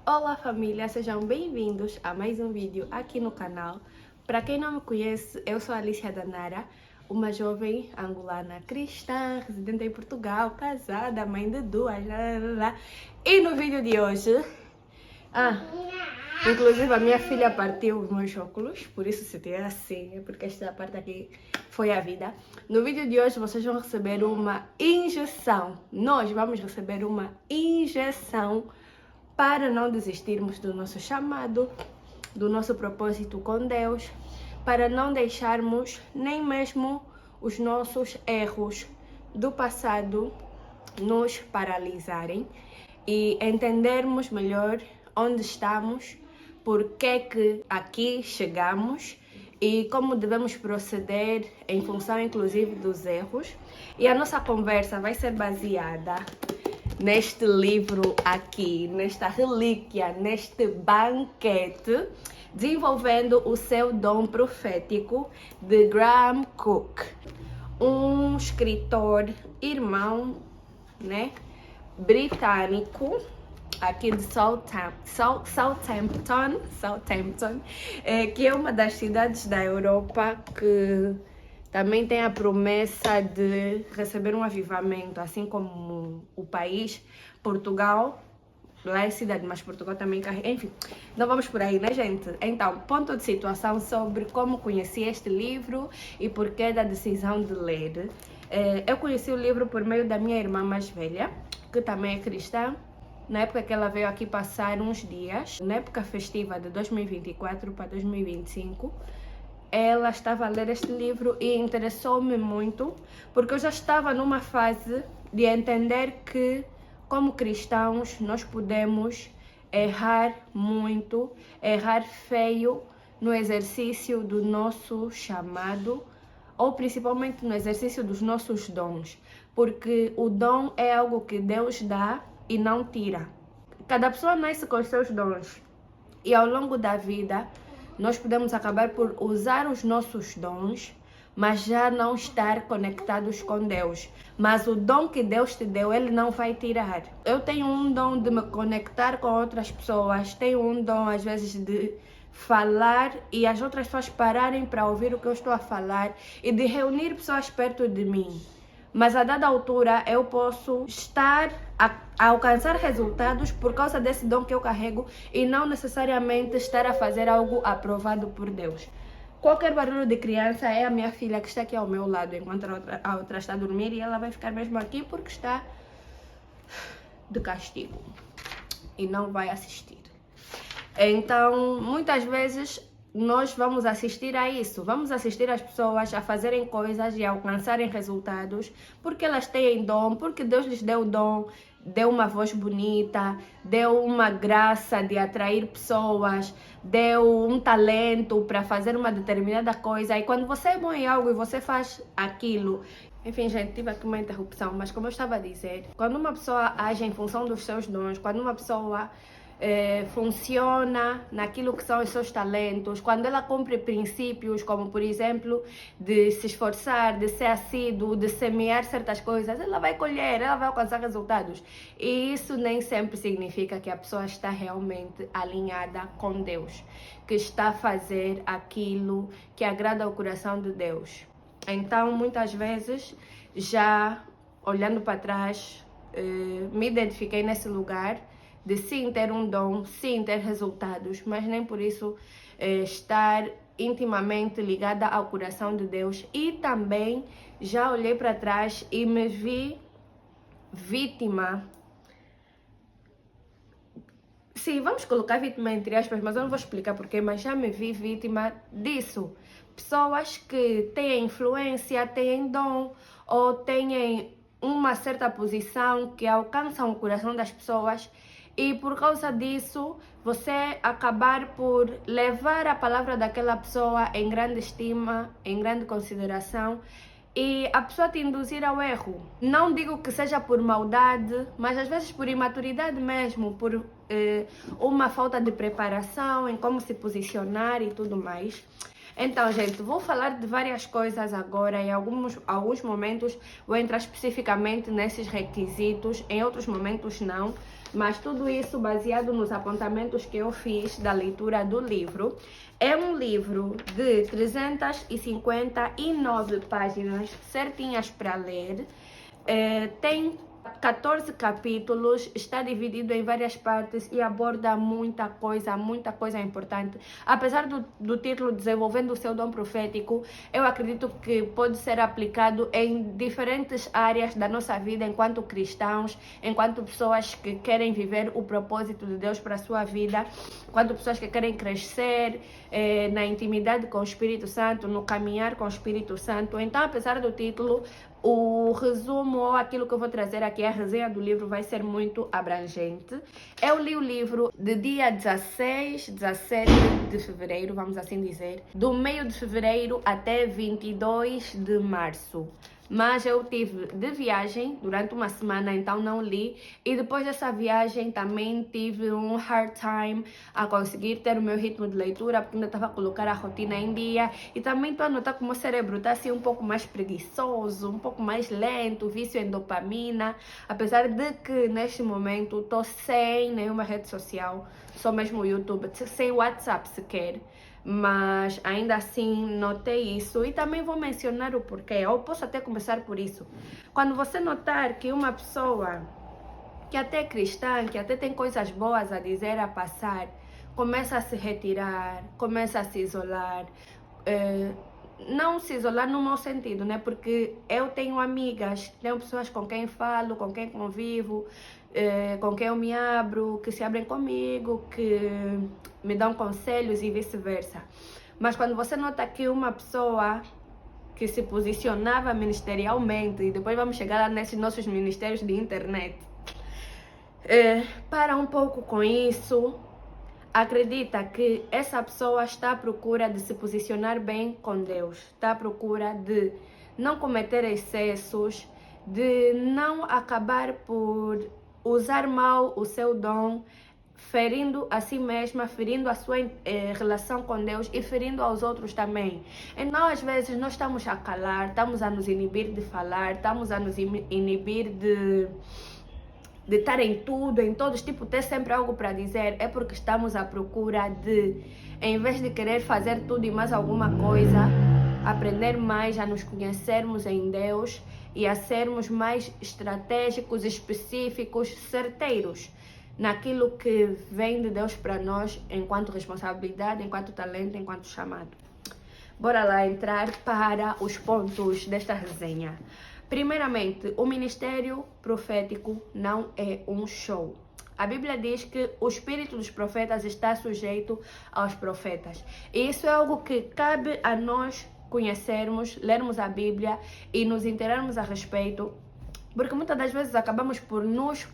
Olá família, sejam bem-vindos a mais um vídeo aqui no canal. Para quem não me conhece, eu sou a Alicia Danara, uma jovem angolana cristã, residente em Portugal, casada, mãe de duas, E no vídeo de hoje, inclusive a minha filha partiu os meus óculos, por isso se tiver assim, é porque esta parte aqui foi a vida. No vídeo de hoje vocês vão receber uma injeção, nós vamos receber uma injeção para não desistirmos do nosso chamado, do nosso propósito com Deus, para não deixarmos nem mesmo os nossos erros do passado nos paralisarem e entendermos melhor onde estamos, por que aqui chegamos e como devemos proceder em função inclusive dos erros. E a nossa conversa vai ser baseada neste livro aqui, nesta relíquia, neste banquete, Desenvolvendo o Seu Dom Profético, de Graham Cooke, um escritor irmão, né, britânico, aqui de Southampton, que é uma das cidades da Europa que também tem a promessa de receber um avivamento, assim como o país, Portugal. Lá é cidade, mas Portugal também carrega. Enfim, não vamos por aí, né, gente? Então, ponto de situação sobre como conheci este livro e porquê da decisão de ler. Eu conheci o livro por meio da minha irmã mais velha, que também é cristã. Na época que ela veio aqui passar uns dias, na época festiva de 2024 para 2025, ela estava a ler este livro e interessou-me muito, porque eu já estava numa fase de entender que, como cristãos, nós podemos errar muito, errar feio no exercício do nosso chamado, ou principalmente no exercício dos nossos dons, porque o dom é algo que Deus dá e não tira. Cada pessoa nasce com os seus dons e ao longo da vida nós podemos acabar por usar os nossos dons, mas já não estar conectados com Deus. Mas o dom que Deus te deu, Ele não vai tirar. Eu tenho um dom de me conectar com outras pessoas, tenho um dom às vezes de falar e as outras pessoas pararem para ouvir o que eu estou a falar e de reunir pessoas perto de mim. Mas a dada altura eu posso estar a alcançar resultados por causa desse dom que eu carrego e não necessariamente estar a fazer algo aprovado por Deus. Qualquer barulho de criança é a minha filha que está aqui ao meu lado enquanto a outra está a dormir e ela vai ficar mesmo aqui porque está de castigo e não vai assistir. Então, muitas vezes nós vamos assistir a isso, vamos assistir as pessoas a fazerem coisas e a alcançarem resultados porque elas têm dom, porque Deus lhes deu dom, deu uma voz bonita, deu uma graça de atrair pessoas, deu um talento para fazer uma determinada coisa. E quando você é bom em algo e você faz aquilo... Enfim, gente, tive aqui uma interrupção, mas como eu estava a dizer, quando uma pessoa age em função dos seus dons, quando uma pessoa funciona naquilo que são os seus talentos, quando ela cumpre princípios como, por exemplo, de se esforçar, de ser assíduo, de semear certas coisas, ela vai colher, ela vai alcançar resultados. E isso nem sempre significa que a pessoa está realmente alinhada com Deus, que está a fazer aquilo que agrada ao coração de Deus. Então, muitas vezes, já olhando para trás, me identifiquei nesse lugar de sim ter um dom, sim ter resultados, mas nem por isso estar intimamente ligada ao coração de Deus. E também já olhei para trás e me vi vítima. Sim, vamos colocar vítima entre aspas, mas eu não vou explicar porquê, mas já me vi vítima disso. Pessoas que têm influência, têm dom ou têm uma certa posição que alcançam o coração das pessoas e por causa disso você acabar por levar a palavra daquela pessoa em grande estima, em grande consideração e a pessoa te induzir ao erro. Não digo que seja por maldade, mas às vezes por imaturidade mesmo, por uma falta de preparação em como se posicionar e tudo mais. Então, gente, vou falar de várias coisas agora. Em alguns momentos vou entrar especificamente nesses requisitos, em outros momentos não. Mas tudo isso baseado nos apontamentos que eu fiz da leitura do livro. É um livro de 359 páginas certinhas para ler. Tem 14 capítulos, está dividido em várias partes e aborda muita coisa importante. Apesar do título Desenvolvendo o Seu Dom Profético, eu acredito que pode ser aplicado em diferentes áreas da nossa vida enquanto cristãos, enquanto pessoas que querem viver o propósito de Deus para a sua vida, enquanto pessoas que querem crescer na intimidade com o Espírito Santo, no caminhar com o Espírito Santo. Então, apesar do título, o resumo ou aquilo que eu vou trazer aqui, a resenha do livro, vai ser muito abrangente. Eu li o livro de dia 17 de fevereiro, vamos assim dizer, do meio de fevereiro até 22 de março. Mas eu tive de viagem durante uma semana, então não li. E depois dessa viagem também tive um hard time a conseguir ter o meu ritmo de leitura, porque ainda estava a colocar a rotina em dia. E também estou a notar que o meu cérebro está assim um pouco mais preguiçoso, um pouco mais lento, vício em dopamina. Apesar de que neste momento estou sem nenhuma rede social, só mesmo o YouTube, sem WhatsApp sequer. Mas ainda assim notei isso e também vou mencionar o porquê. Eu posso até começar por isso. Quando você notar que uma pessoa que até é cristã, que até tem coisas boas a dizer, a passar, começa a se retirar, começa a se isolar, não se isolar no mau sentido, né? Porque eu tenho amigas, tenho pessoas com quem falo, com quem convivo, com quem eu me abro, que se abrem comigo, que me dão conselhos e vice-versa. Mas quando você nota que uma pessoa que se posicionava ministerialmente, e depois vamos chegar lá nesses nossos ministérios de internet, para um pouco com isso, acredita que essa pessoa está à procura de se posicionar bem com Deus, está à procura de não cometer excessos, de não acabar por usar mal o seu dom, ferindo a si mesma, ferindo a sua relação com Deus e ferindo aos outros também. Então, às vezes, nós estamos a calar, estamos a nos inibir de falar, estamos a nos inibir de estar em tudo, em todos, tipo, ter sempre algo para dizer. É porque estamos à procura de, em vez de querer fazer tudo e mais alguma coisa, aprender mais a nos conhecermos em Deus e a sermos mais estratégicos, específicos, certeiros naquilo que vem de Deus para nós enquanto responsabilidade, enquanto talento, enquanto chamado. Bora lá entrar para os pontos desta resenha. Primeiramente, o ministério profético não é um show. A Bíblia diz que o espírito dos profetas está sujeito aos profetas. E isso é algo que cabe a nós conhecermos, lermos a Bíblia e nos inteirarmos a respeito, porque muitas das vezes acabamos por nos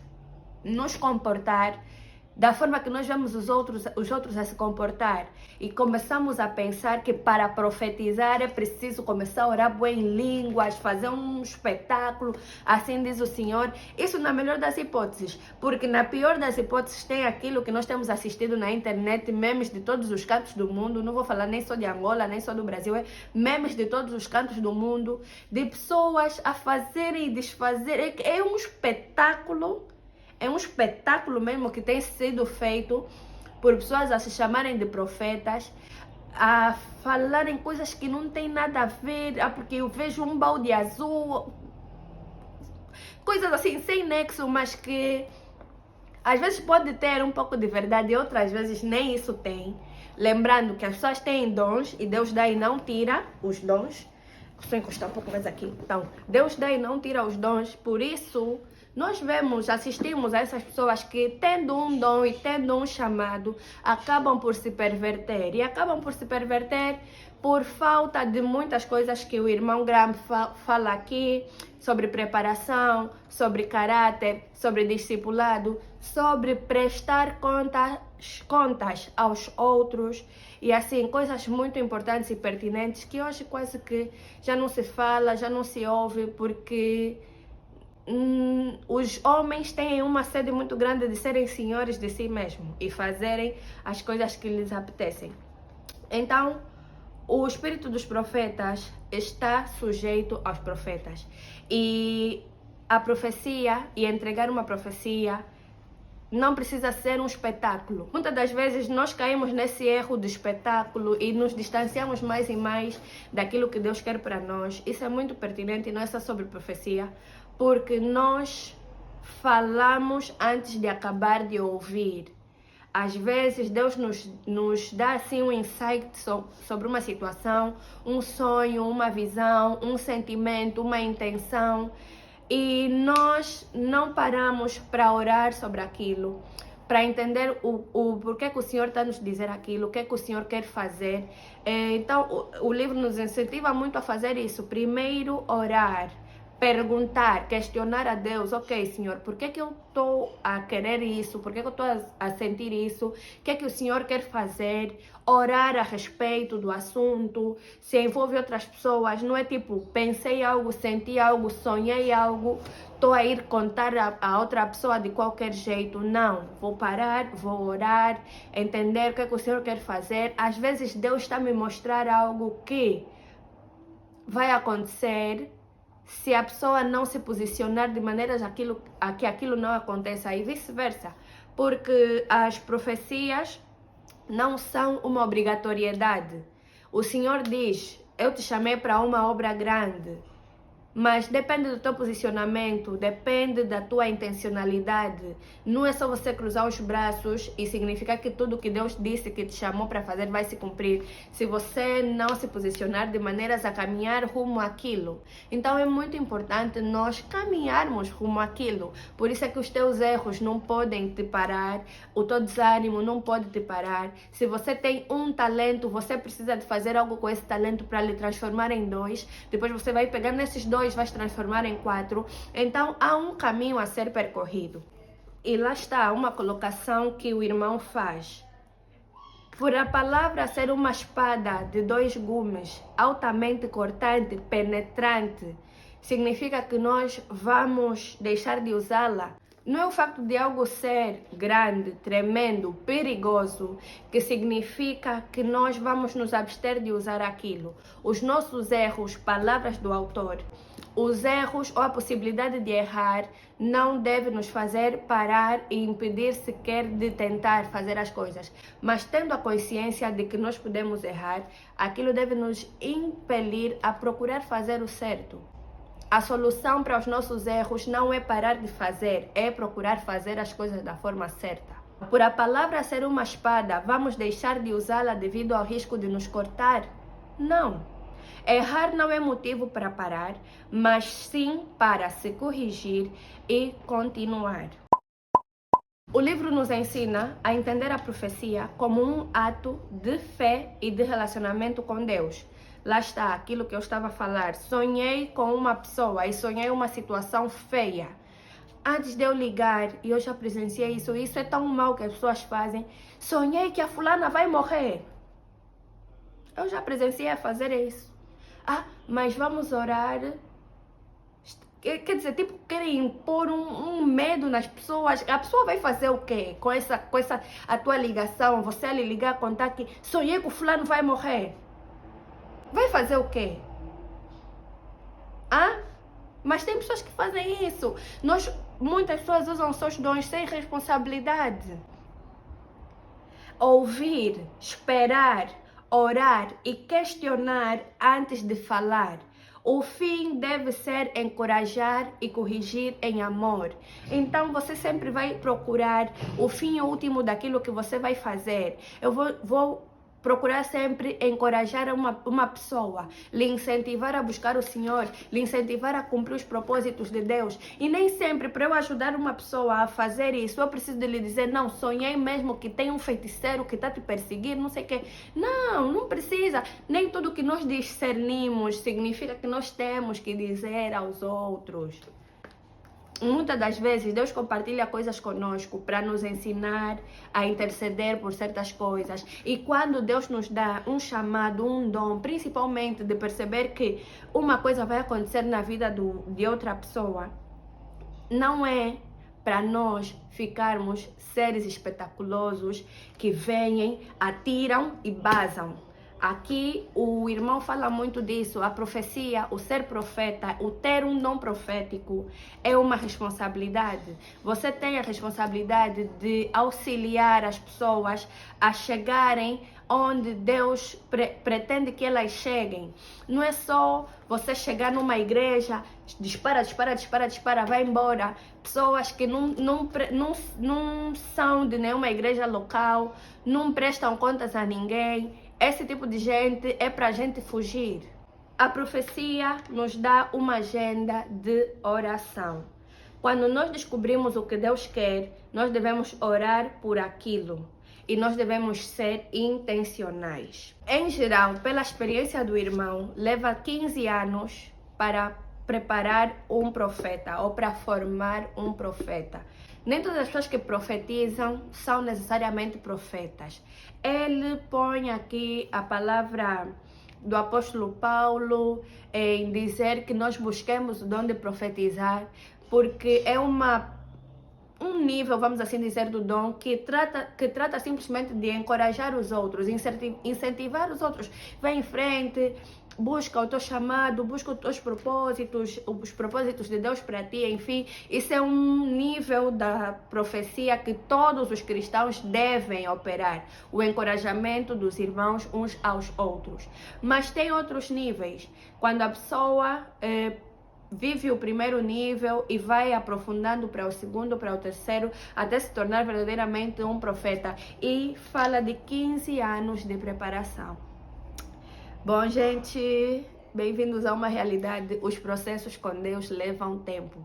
comportar da forma que nós vemos os outros a se comportar e começamos a pensar que para profetizar é preciso começar a orar bem em línguas, fazer um espetáculo, assim diz o Senhor. Isso na melhor das hipóteses, porque na pior das hipóteses tem aquilo que nós temos assistido na internet, memes de todos os cantos do mundo, não vou falar nem só de Angola, nem só do Brasil, é memes de todos os cantos do mundo, de pessoas a fazerem e desfazerem, é um espetáculo. É um espetáculo mesmo que tem sido feito por pessoas a se chamarem de profetas, a falarem coisas que não tem nada a ver, porque eu vejo um balde azul, coisas assim sem nexo, mas que às vezes pode ter um pouco de verdade e outras vezes nem isso tem. Lembrando que as pessoas têm dons e Deus dá e não tira os dons. Deixa eu encostar um pouco mais aqui. Então, Deus dá e não tira os dons, por isso nós assistimos a essas pessoas que, tendo um dom e tendo um chamado, acabam por se perverter. E acabam por se perverter por falta de muitas coisas que o irmão Graham fala aqui, sobre preparação, sobre caráter, sobre discipulado, sobre prestar contas aos outros. E assim, coisas muito importantes e pertinentes que hoje quase que já não se fala, já não se ouve, porque os homens têm uma sede muito grande de serem senhores de si mesmos e fazerem as coisas que lhes apetecem. Então, O espírito dos profetas está sujeito aos profetas. E a profecia e entregar uma profecia não precisa ser um espetáculo. Muitas das vezes nós caímos nesse erro de espetáculo e nos distanciamos mais e mais daquilo que Deus quer para nós. Isso é muito pertinente e não é só sobre profecia, porque nós falamos antes de acabar de ouvir. Às vezes Deus nos dá assim um insight sobre uma situação, um sonho, uma visão, um sentimento, uma intenção, e nós não paramos para orar sobre aquilo, para entender o porquê que o Senhor está nos dizer aquilo, o que é que o Senhor quer fazer. Então o livro nos incentiva muito a fazer isso. Primeiro orar, perguntar, questionar a Deus: ok, Senhor, por que eu estou a querer isso? Por que eu estou a sentir isso? O que é que o Senhor quer fazer? Orar a respeito do assunto, se envolve outras pessoas. Não é tipo, pensei algo, senti algo, sonhei algo, estou a ir contar a outra pessoa de qualquer jeito. Não, vou parar, vou orar, entender o que é que o Senhor quer fazer. Às vezes Deus está a me mostrar algo que vai acontecer se a pessoa não se posicionar de maneiras a que aquilo não aconteça, e vice-versa, porque as profecias não são uma obrigatoriedade. O Senhor diz: eu te chamei para uma obra grande, mas depende do teu posicionamento, depende da tua intencionalidade. Não é só você cruzar os braços e significar que tudo que Deus disse que te chamou para fazer vai se cumprir, se você não se posicionar de maneiras a caminhar rumo àquilo. Então é muito importante nós caminharmos rumo àquilo. Por isso é que os teus erros não podem te parar, o teu desânimo não pode te parar. Se você tem um talento, você precisa de fazer algo com esse talento para lhe transformar em 2. Depois você vai pegar nesses 2, vai se transformar em 4. Então há um caminho a ser percorrido. E lá está uma colocação que o irmão faz. Por a palavra ser uma espada de 2 gumes, altamente cortante, penetrante, significa que nós vamos deixar de usá-la? Não é o facto de algo ser grande, tremendo, perigoso, que significa que nós vamos nos abster de usar aquilo. Os nossos erros, palavras do autor, os erros ou a possibilidade de errar não deve nos fazer parar e impedir sequer de tentar fazer as coisas. Mas tendo a consciência de que nós podemos errar, aquilo deve nos impelir a procurar fazer o certo. A solução para os nossos erros não é parar de fazer, é procurar fazer as coisas da forma certa. Por a palavra ser uma espada, vamos deixar de usá-la devido ao risco de nos cortar? Não. Errar não é motivo para parar, mas sim para se corrigir e continuar. O livro nos ensina a entender a profecia como um ato de fé e de relacionamento com Deus. Lá está aquilo que eu estava a falar. Sonhei com uma pessoa e sonhei uma situação feia. Antes de eu ligar, e eu já presenciei isso, isso é tão mal que as pessoas fazem. Sonhei que a fulana vai morrer. Eu já presenciei a fazer isso. Ah, mas vamos orar. Quer dizer, tipo, querem impor um medo nas pessoas. A pessoa vai fazer o quê com essa a tua ligação? Você a lhe ligar, contar que sonhei que o fulano vai morrer. Vai fazer o quê? Ah? Mas tem pessoas que fazem isso. Muitas pessoas usam seus dons sem responsabilidade. Ouvir, esperar, orar e questionar antes de falar. O fim deve ser encorajar e corrigir em amor. Então você sempre vai procurar o fim último daquilo que você vai fazer. Eu vou procurar sempre encorajar uma pessoa, lhe incentivar a buscar o Senhor, lhe incentivar a cumprir os propósitos de Deus. E nem sempre para eu ajudar uma pessoa a fazer isso, eu preciso de lhe dizer: não, sonhei mesmo que tem um feiticeiro que está te perseguindo, não sei o quê. Não, não precisa. Nem tudo que nós discernimos significa que nós temos que dizer aos outros. Muitas das vezes Deus compartilha coisas conosco para nos ensinar a interceder por certas coisas. E quando Deus nos dá um chamado, um dom, principalmente de perceber que uma coisa vai acontecer na vida de outra pessoa, não é para nós ficarmos seres espetaculosos que vêm, atiram e basam. Aqui o irmão fala muito disso, a profecia, o ser profeta, o ter um dom profético é uma responsabilidade. Você tem a responsabilidade de auxiliar as pessoas a chegarem onde Deus pretende que elas cheguem. Não é só você chegar numa igreja, dispara, vai embora. Pessoas que não são de nenhuma igreja local, não prestam contas a ninguém. Esse tipo de gente é para a gente fugir. A profecia nos dá uma agenda de oração. Quando nós descobrimos o que Deus quer, nós devemos orar por aquilo. E nós devemos ser intencionais. Em geral, pela experiência do irmão, leva 15 anos para preparar um profeta ou para formar um profeta. Nem todas as pessoas que profetizam são necessariamente profetas. Ele põe aqui a palavra do apóstolo Paulo em dizer que nós busquemos o dom de profetizar, porque é um nível, vamos assim dizer, do dom que trata simplesmente de encorajar os outros, incentivar os outros. Vai em frente, busca o teu chamado, busca os teus propósitos, os propósitos de Deus para ti, enfim. Isso é um nível da profecia que todos os cristãos devem operar. O encorajamento dos irmãos uns aos outros. Mas tem outros níveis. Quando a pessoa vive o primeiro nível e vai aprofundando para o segundo, para o terceiro, até se tornar verdadeiramente um profeta. E fala de 15 anos de preparação. Bom, gente, bem-vindos a uma realidade. Os processos com Deus levam tempo.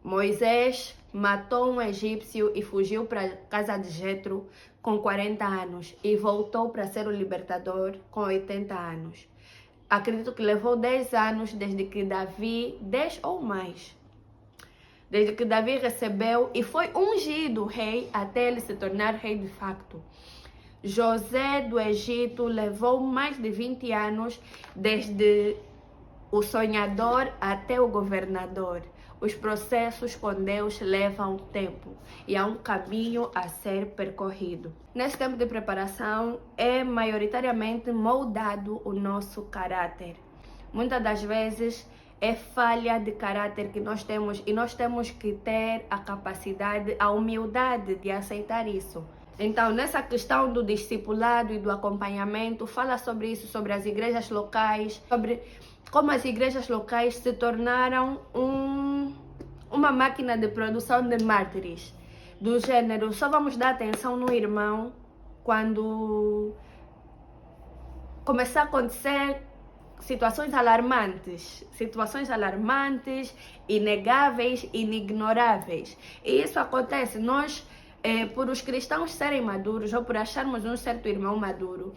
Moisés matou um egípcio e fugiu para a casa de Jetro com 40 anos e voltou para ser o libertador com 80 anos. Acredito que levou 10 anos desde que Davi, 10 ou mais, desde que Davi recebeu e foi ungido rei até ele se tornar rei de facto. José do Egito levou mais de 20 anos desde o sonhador até o governador. Os processos com Deus levam tempo e há um caminho a ser percorrido. Nesse tempo de preparação é maioritariamente moldado o nosso caráter. Muitas das vezes é falha de caráter que nós temos e nós temos que ter a capacidade, a humildade de aceitar isso. Então, nessa questão do discipulado e do acompanhamento, fala sobre isso, sobre as igrejas locais, sobre como as igrejas locais se tornaram uma máquina de produção de mártires. Do gênero, só vamos dar atenção no irmão quando começar a acontecer situações alarmantes, inegáveis, inignoráveis. E isso acontece, por os cristãos serem maduros ou por acharmos um certo irmão maduro,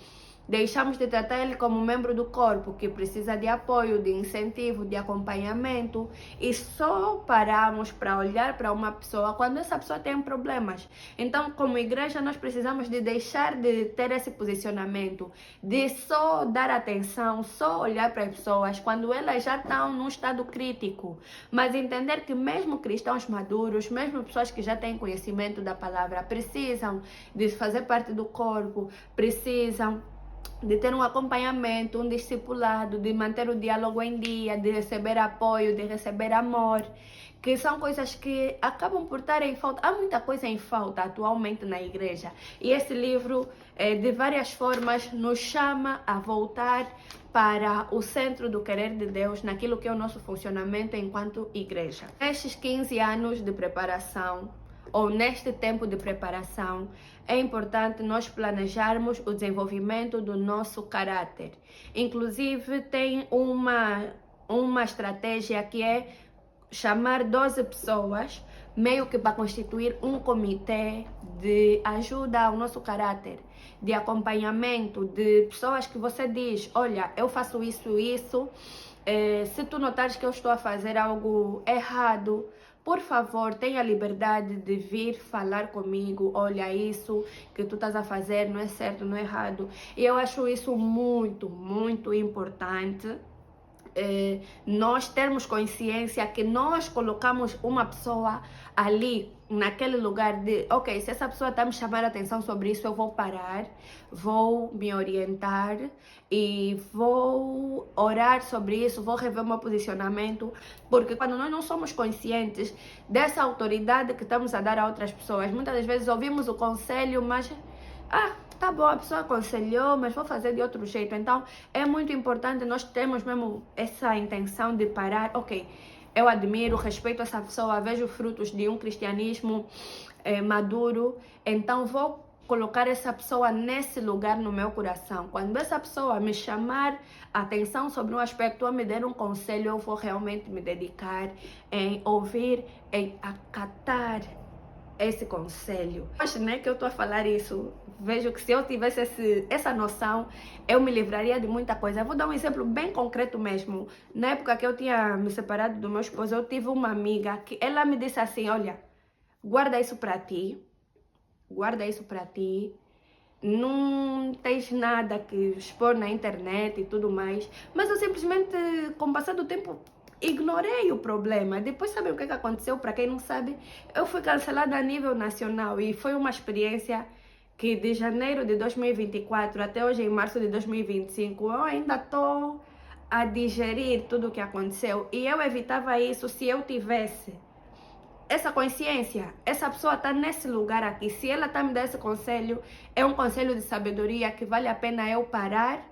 deixamos de tratar ele como membro do corpo que precisa de apoio, de incentivo, de acompanhamento e só paramos para olhar para uma pessoa quando essa pessoa tem problemas. Então, como igreja, nós precisamos de deixar de ter esse posicionamento, de só dar atenção, só olhar para as pessoas quando elas já estão num estado crítico, mas entender que mesmo cristãos maduros, mesmo pessoas que já têm conhecimento da palavra, precisam de fazer parte do corpo, precisam de ter um acompanhamento, um discipulado, de manter o diálogo em dia, de receber apoio, de receber amor, que são coisas que acabam por estar em falta. Há muita coisa em falta atualmente na igreja. E esse livro, de várias formas, nos chama a voltar para o centro do querer de Deus, naquilo que é o nosso funcionamento enquanto igreja. Nestes 15 anos de preparação, ou neste tempo de preparação, é importante nós planejarmos o desenvolvimento do nosso caráter. Inclusive, tem uma estratégia que é chamar 12 pessoas, meio que para constituir um comitê de ajuda ao nosso caráter, de acompanhamento, de pessoas que você diz, olha, eu faço isso, se tu notares que eu estou a fazer algo errado, por favor, tenha a liberdade de vir falar comigo. Olha, isso que tu estás a fazer não é certo, não é errado. E eu acho isso muito, muito importante. Nós termos consciência que nós colocamos uma pessoa ali naquele lugar de, ok, se essa pessoa está me chamando a atenção sobre isso, eu vou parar, vou me orientar e vou orar sobre isso, vou rever o meu posicionamento, porque quando nós não somos conscientes dessa autoridade que estamos a dar a outras pessoas, muitas das vezes ouvimos o conselho, mas, tá bom, a pessoa aconselhou, mas vou fazer de outro jeito. Então, é muito importante nós termos mesmo essa intenção de parar, ok, eu admiro, respeito essa pessoa, vejo frutos de um cristianismo maduro, então vou colocar essa pessoa nesse lugar no meu coração. Quando essa pessoa me chamar a atenção sobre um aspecto ou me der um conselho, eu vou realmente me dedicar em ouvir, em acatar esse conselho. Acho, né, que eu estou a falar isso, vejo que se eu tivesse essa noção, eu me livraria de muita coisa. Eu vou dar um exemplo bem concreto mesmo. Na época que eu tinha me separado do meu esposo, eu tive uma amiga que ela me disse assim, olha, guarda isso para ti, não tens nada que expor na internet e tudo mais. Mas eu simplesmente, com o passar do tempo, ignorei o problema. Depois, sabe o que aconteceu? Para quem não sabe, eu fui cancelada a nível nacional e foi uma experiência que de janeiro de 2024 até hoje, em março de 2025, eu ainda estou a digerir tudo o que aconteceu. E eu evitava isso se eu tivesse essa consciência. Essa pessoa está nesse lugar aqui. Se ela está me dando esse conselho, é um conselho de sabedoria que vale a pena eu parar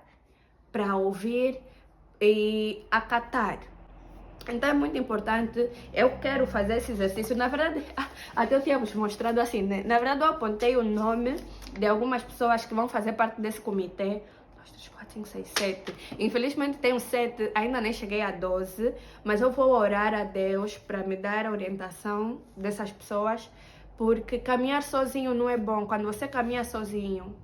para ouvir e acatar. Então é muito importante, eu quero fazer esse exercício. Na verdade, até eu tinha vos mostrado assim, né? Na verdade eu apontei o nome de algumas pessoas que vão fazer parte desse comitê. 2, 3, 4, 5, 6, 7. Infelizmente tenho 7, ainda nem cheguei a 12, mas eu vou orar a Deus para me dar a orientação dessas pessoas, porque caminhar sozinho não é bom. Quando você caminha sozinho,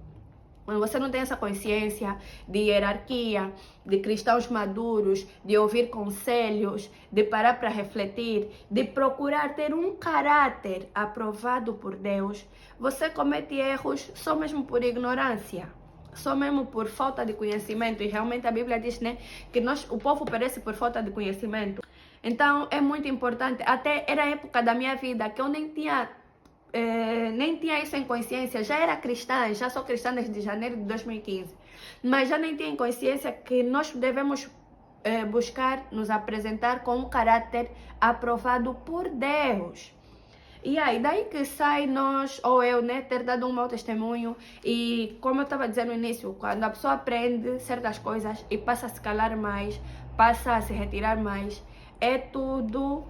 quando você não tem essa consciência de hierarquia, de cristãos maduros, de ouvir conselhos, de parar para refletir, de procurar ter um caráter aprovado por Deus, você comete erros só mesmo por ignorância, só mesmo por falta de conhecimento. E realmente a Bíblia diz, né, que o povo perece por falta de conhecimento. Então é muito importante. Até era a época da minha vida que eu nem tinha isso em consciência. Já era cristã, já sou cristã desde janeiro de 2015, mas já nem tinha em consciência que nós devemos buscar nos apresentar com um caráter aprovado por Deus. E aí, daí que sai nós, ou eu, né, ter dado um mau testemunho. E como eu estava dizendo no início, quando a pessoa aprende certas coisas e passa a se calar mais, passa a se retirar mais, é tudo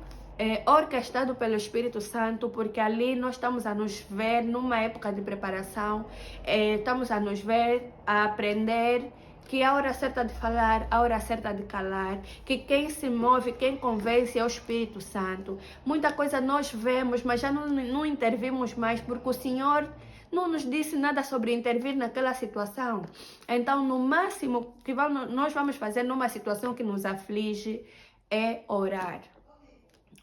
orquestrado pelo Espírito Santo, porque ali nós estamos a nos ver numa época de preparação, estamos a nos ver, a aprender que a hora certa de falar, a hora certa de calar, que quem se move, quem convence é o Espírito Santo. Muita coisa nós vemos, mas já não intervimos mais, porque o Senhor não nos disse nada sobre intervir naquela situação. Então, no máximo que nós vamos fazer numa situação que nos aflige é orar.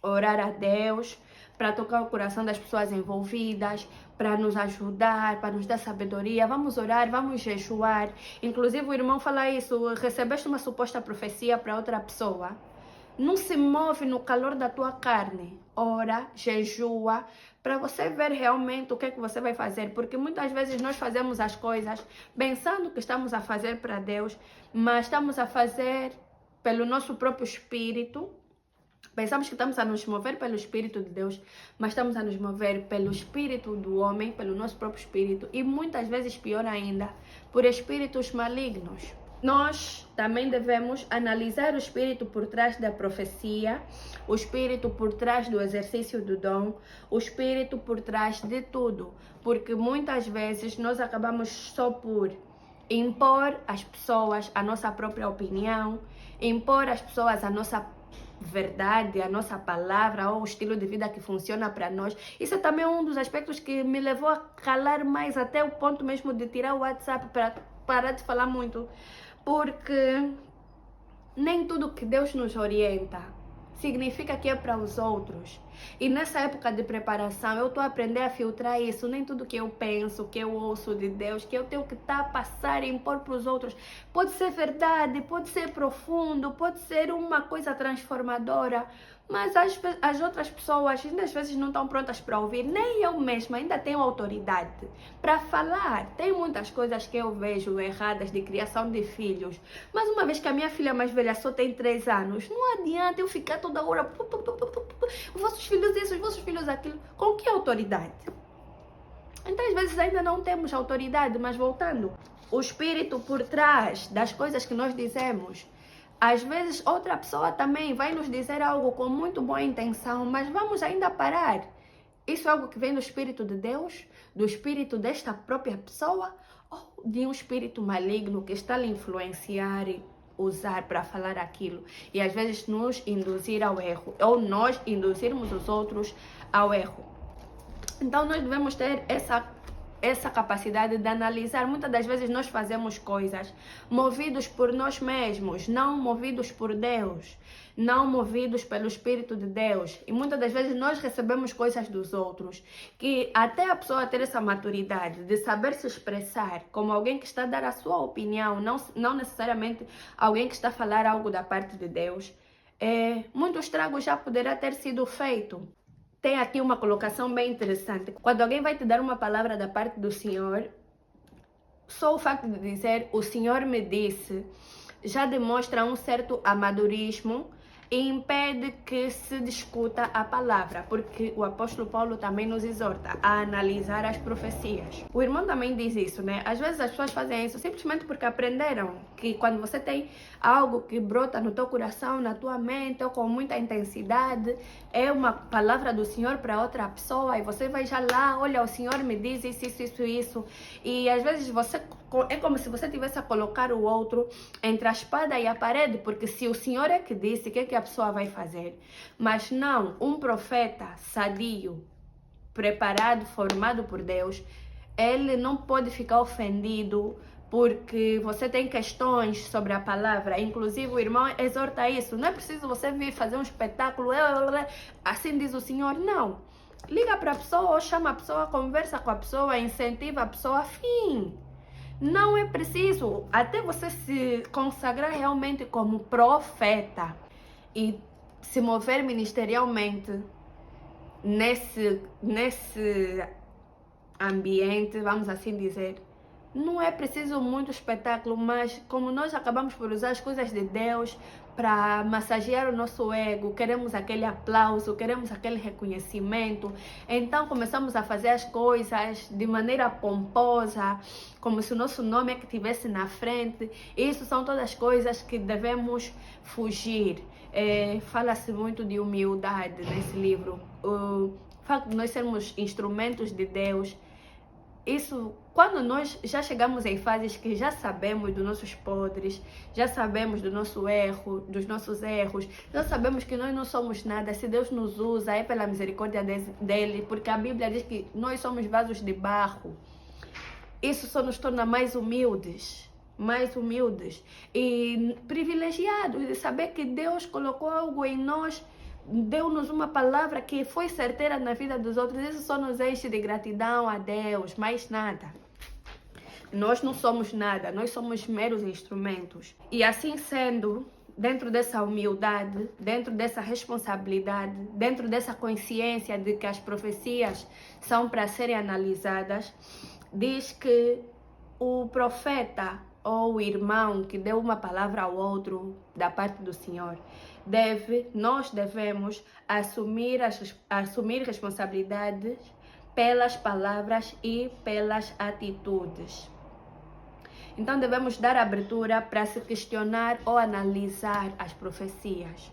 Orar a Deus para tocar o coração das pessoas envolvidas, para nos ajudar, para nos dar sabedoria. Vamos orar, vamos jejuar. Inclusive o irmão fala isso, recebeste uma suposta profecia para outra pessoa. Não se move no calor da tua carne. Ora, jejua, para você ver realmente o que é que você vai fazer. Porque muitas vezes nós fazemos as coisas pensando que estamos a fazer para Deus, mas estamos a fazer pelo nosso próprio espírito. Pensamos que estamos a nos mover pelo Espírito de Deus, mas estamos a nos mover pelo Espírito do homem, pelo nosso próprio Espírito, e muitas vezes, pior ainda, por espíritos malignos. Nós também devemos analisar o espírito por trás da profecia, o espírito por trás do exercício do dom, o espírito por trás de tudo, porque muitas vezes nós acabamos só por impor às pessoas a nossa própria opinião, impor às pessoas a nossa verdade, a nossa palavra ou o estilo de vida que funciona para nós. Isso é também um dos aspectos que me levou a calar mais, até o ponto mesmo de tirar o WhatsApp para parar de falar muito, porque nem tudo que Deus nos orienta significa que é para os outros. E nessa época de preparação, eu estou a aprender a filtrar isso. Nem tudo que eu penso, que eu ouço de Deus, que eu tenho que estar a passar e impor para os outros, pode ser verdade, pode ser profundo, pode ser uma coisa transformadora. Mas as outras pessoas ainda às vezes não estão prontas para ouvir, nem eu mesma ainda tenho autoridade para falar. Tem muitas coisas que eu vejo erradas de criação de filhos, mas uma vez que a minha filha mais velha só tem 3 anos, não adianta eu ficar toda hora, vossos filhos isso, vossos filhos aquilo, com que autoridade? Então às vezes ainda não temos autoridade, mas voltando, o espírito por trás das coisas que nós dizemos. Às vezes outra pessoa também vai nos dizer algo com muito boa intenção, mas vamos ainda parar. Isso é algo que vem do Espírito de Deus, do espírito desta própria pessoa, ou de um espírito maligno que está a lhe influenciar e usar para falar aquilo. E às vezes nos induzir ao erro, ou nós induzirmos os outros ao erro. Então nós devemos ter essa capacidade de analisar. Muitas das vezes nós fazemos coisas movidos por nós mesmos, não movidos por Deus, não movidos pelo Espírito de Deus. E muitas das vezes nós recebemos coisas dos outros, que até a pessoa ter essa maturidade de saber se expressar como alguém que está a dar a sua opinião, não necessariamente alguém que está a falar algo da parte de Deus, muito estrago já poderá ter sido feito. Tem aqui uma colocação bem interessante. Quando alguém vai te dar uma palavra da parte do Senhor, só o facto de dizer o Senhor me disse, já demonstra um certo amadurismo e impede que se discuta a palavra, porque o apóstolo Paulo também nos exorta a analisar as profecias. O irmão também diz isso, né? Às vezes as pessoas fazem isso simplesmente porque aprenderam que quando você tem algo que brota no teu coração, na tua mente, ou com muita intensidade, é uma palavra do Senhor para outra pessoa, e você vai já lá, olha, o Senhor me diz isso, e às vezes é como se você tivesse a colocar o outro entre a espada e a parede, porque se o Senhor é que disse, o que é que a pessoa vai fazer? Mas não, um profeta sadio, preparado, formado por Deus, ele não pode ficar ofendido porque você tem questões sobre a palavra. Inclusive o irmão exorta isso, não é preciso você vir fazer um espetáculo, assim diz o Senhor, não. Liga para a pessoa, ou chama a pessoa, conversa com a pessoa, incentiva a pessoa, fim. Não é preciso, até você se consagrar realmente como profeta e se mover ministerialmente nesse ambiente, vamos assim dizer, não é preciso muito espetáculo, mas como nós acabamos por usar as coisas de Deus para massagear o nosso ego, queremos aquele aplauso, queremos aquele reconhecimento, então começamos a fazer as coisas de maneira pomposa, como se o nosso nome é que estivesse na frente. Isso são todas coisas que devemos fugir. Fala-se muito de humildade nesse livro, o facto de nós sermos instrumentos de Deus. Isso, quando nós já chegamos em fases que já sabemos dos nossos podres, já sabemos do nosso erro, dos nossos erros, já sabemos que nós não somos nada, se Deus nos usa é pela misericórdia dele, porque a Bíblia diz que nós somos vasos de barro. Isso só nos torna mais humildes e privilegiados de saber que Deus colocou algo em nós, deu-nos uma palavra que foi certeira na vida dos outros. Isso só nos enche de gratidão a Deus, mais nada. Nós não somos nada, nós somos meros instrumentos. E assim sendo, dentro dessa humildade, dentro dessa responsabilidade, dentro dessa consciência de que as profecias são para serem analisadas, diz que o profeta ou o irmão que deu uma palavra ao outro da parte do Senhor, nós devemos assumir responsabilidades pelas palavras e pelas atitudes. Então devemos dar abertura para se questionar ou analisar as profecias.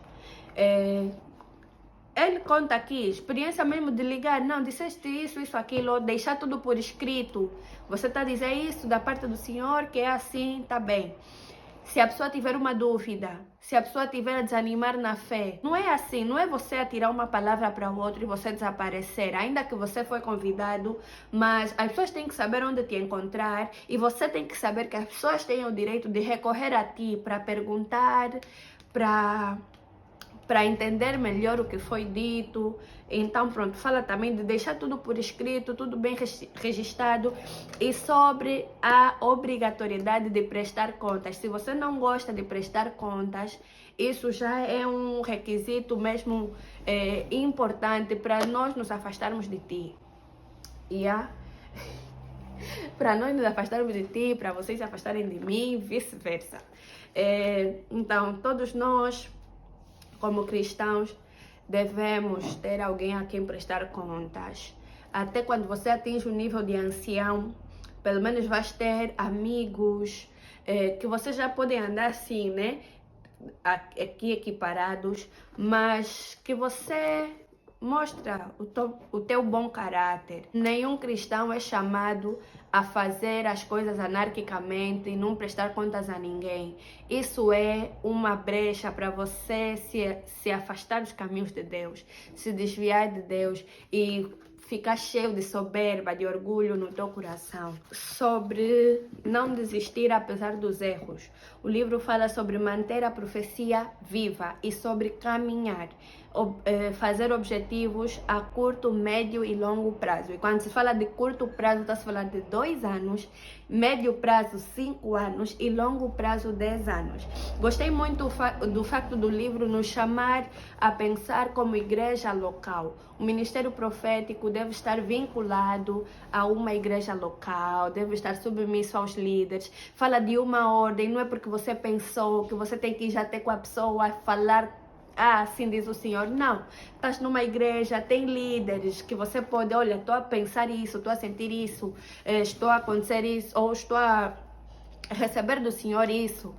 Ele conta aqui, experiência mesmo de ligar, não, disseste isso, aquilo, deixar tudo por escrito. Você está a dizer isso da parte do Senhor, que é assim, tá bem. Se a pessoa tiver uma dúvida, se a pessoa tiver a desanimar na fé, não é assim, não é você atirar uma palavra para o outro e você desaparecer, ainda que você foi convidado, mas as pessoas têm que saber onde te encontrar e você tem que saber que as pessoas têm o direito de recorrer a ti para perguntar, para para entender melhor o que foi dito. Então, pronto, fala também de deixar tudo por escrito, tudo bem registrado, e sobre a obrigatoriedade de prestar contas. Se você não gosta de prestar contas, isso já é um requisito mesmo importante para nós nos afastarmos de ti. Para nós nos afastarmos de ti, para vocês se afastarem de mim, vice-versa. Então, todos nós, como cristãos, devemos ter alguém a quem prestar contas. Até quando você atinge o nível de ancião, pelo menos vais ter amigos que vocês já podem andar assim, né? Aqui equiparados, mas que você mostra o teu bom caráter. Nenhum cristão é chamado a fazer as coisas anarquicamente e não prestar contas a ninguém. Isso é uma brecha para você se afastar dos caminhos de Deus, se desviar de Deus e ficar cheio de soberba, de orgulho no teu coração. Sobre não desistir apesar dos erros. O livro fala sobre manter a profecia viva e sobre caminhar, fazer objetivos a curto, médio e longo prazo. E quando se fala de curto prazo, está se falando de 2 anos, médio prazo 5 anos e longo prazo 10 anos. Gostei muito do facto do livro nos chamar a pensar como igreja local. O ministério profético deve estar vinculado a uma igreja local, deve estar submisso aos líderes. Fala de uma ordem, não é porque você pensou que você tem que ir já ter com a pessoa a falar. Assim diz o Senhor. Não, estás numa igreja, tem líderes que você pode, olha, estou a pensar isso, estou a sentir isso, estou a acontecer isso, ou estou a receber do Senhor isso.